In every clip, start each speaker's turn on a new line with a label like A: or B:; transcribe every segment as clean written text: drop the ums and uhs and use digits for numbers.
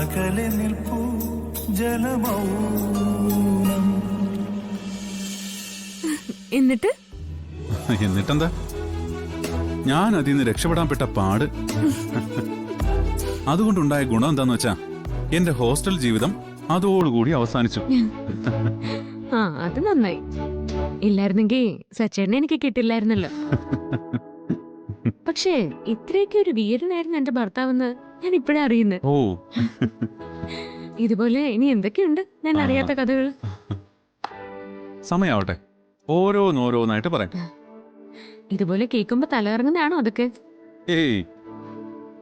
A: അകലെ നിൽപ്പൂ ജലമൗനം.
B: എന്നിട്ടെന്താ, ഞാൻ അതിൽ നിന്ന് രക്ഷപ്പെടാൻ പെട്ട പാട്. അതുകൊണ്ടുണ്ടായ ഗുണം എന്താന്ന് വെച്ചാ എന്റെ ഹോസ്റ്റൽ ജീവിതം അതോടുകൂടി അവസാനിച്ചു.
C: അത് നന്നായി. ഇല്ലായിരുന്നെങ്കിൽ സച്ചേട്ടനെ എനിക്ക് കിട്ടില്ലായിരുന്നല്ലോ. പക്ഷേ ഇത്രയൊക്കെ ഒരു വീരനായിരുന്നു എന്റെ ഭർത്താവെന്ന് ഞാൻ ഇപ്പോഴാ അറിയുന്നത്.
B: ഓ,
C: ഇതുപോലെ ഇനി എന്തൊക്കെയുണ്ട് ഞാൻ അറിയാത്ത കഥകൾ.
B: സമയാവട്ടെ, ഓരോന്നോരോന്നായിട്ട് പറയാം.
C: ഇതുപോലെ കേൾക്കുമ്പോ തലയിറങ്ങുന്നതാണോ അതൊക്കെ?
B: ഏയ്,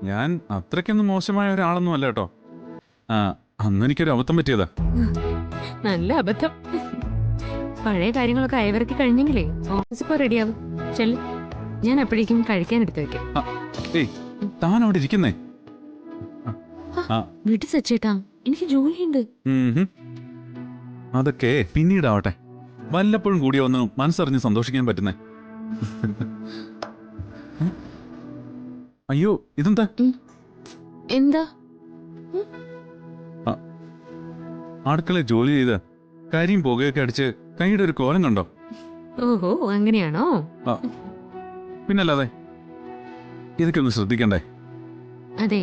B: ഞാൻ അത്രയ്ക്കൊന്നും മോശമായ ഒരാളൊന്നും അല്ല കേട്ടോ. അന്ന് എനിക്കൊരു അബദ്ധം പറ്റിയതാ.
C: നല്ല അബദ്ധം. പഴയ കാര്യങ്ങളൊക്കെ അയവിറക്കി കഴിഞ്ഞെങ്കിലേ ഓഫീസ് ഇപ്പോ റെഡിയാവും. ചെല്ല്, ഞാൻ അപ്പോഴേക്കും കഴിക്കാൻ എടുത്തു വെക്കാം.
B: ഏയ്, താൻ അവിടെ ഇരിക്കുന്നേ.
C: വീട്ടിൽ സച്ചേട്ടാ, എനിക്ക് ജോലിയുണ്ട്.
B: അതൊക്കെ പിന്നീടാവട്ടെ. വല്ലപ്പോഴും കൂടിയ ഒന്നും മനസ്സറിഞ്ഞ് സന്തോഷിക്കാൻ പറ്റുന്നേ. അയ്യോ, ഇതെന്താ?
C: എന്താ?
B: അടുക്കളയിൽ ജോലി ചെയ്ത് കരിയും പുകയൊക്കെ അടിച്ച് കൈയുടെ ഒരു കോലം കണ്ടോ?
C: ഓഹോ, അങ്ങനെയാണോ?
B: പിന്നല്ലാതെ, ഇതൊക്കെ ഒന്ന് ശ്രദ്ധിക്കണ്ടേ?
C: അതെ,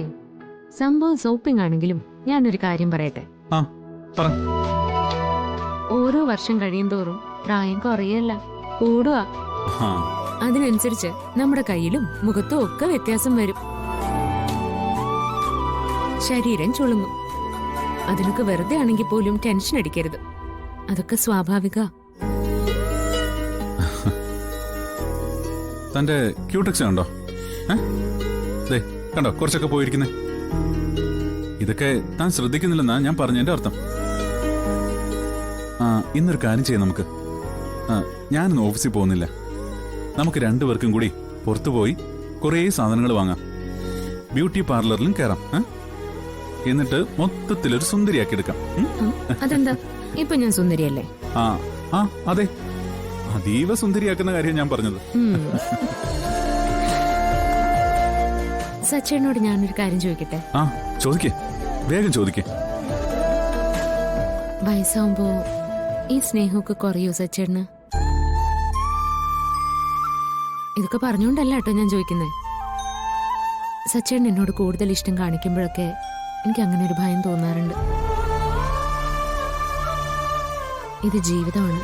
C: സംഭവം സോപ്പിംഗ് ആണെങ്കിലും ഞാനൊരു കാര്യം പറയട്ടെ.
B: പറ.
C: ഓരോ വർഷം കഴിയും തോറും പ്രായം കുറയല്ല, കൂടുക. അതിനനുസരിച്ച് നമ്മുടെ കയ്യിലും മുഖത്തും ഒക്കെ വ്യത്യാസം വരും. ശരീരം ചുളുങ്ങും. അതിനൊക്കെ വെറുതെ ആണെങ്കിൽ പോലും ടെൻഷൻ അടിക്കരുത്. അതൊക്കെ സ്വാഭാവിക.
B: തന്റെ ക്യൂടെക്സ് കണ്ടോ? കണ്ടോ, കുറച്ചൊക്കെ പോയിരിക്കുന്നേ. ഇതൊക്കെ താൻ ശ്രദ്ധിക്കുന്നില്ലെന്നാ ഞാൻ പറഞ്ഞതിന്റെ അർത്ഥം. ഇന്നൊരു കാര്യം ചെയ്യാം നമുക്ക്. ഞാനൊന്നും ഓഫീസിൽ പോകുന്നില്ല. നമുക്ക് രണ്ടുപേർക്കും കൂടി പുറത്തുപോയി കുറേ സാധനങ്ങൾ വാങ്ങാം. ബ്യൂട്ടി പാർലറിലും കയറാം. എന്നിട്ട് മൊത്തത്തിലൊരു സുന്ദരിയാക്കി എടുക്കാം.
C: അതെന്താ, ഇപ്പൊ ഞാൻ സുന്ദരിയല്ലേ?
B: അതെ, അതീവ സുന്ദരിയാക്കുന്ന കാര്യം ഞാൻ പറഞ്ഞത്.
C: സച്ചേനോട് ഞാനൊരു കാര്യം ചോദിക്കട്ടെ?
B: ചോദിക്കേ, വേഗം ചോദിക്കേ.
C: വയസ്സാവുമ്പോ ഈ സ്നേഹമൊക്കെ കുറയോ സച്ചേട്ടന്? ഇതൊക്കെ പറഞ്ഞുകൊണ്ടല്ല കേട്ടോ ഞാൻ ചോദിക്കുന്നേ. സച്ചേട്ടൻ എന്നോട് കൂടുതൽ ഇഷ്ടം കാണിക്കുമ്പോഴൊക്കെ എനിക്ക് അങ്ങനെ ഒരു ഭയം തോന്നാറുണ്ട്. ഇത് ജീവിതമാണ്,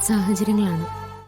C: സാഹചര്യങ്ങളാണ്.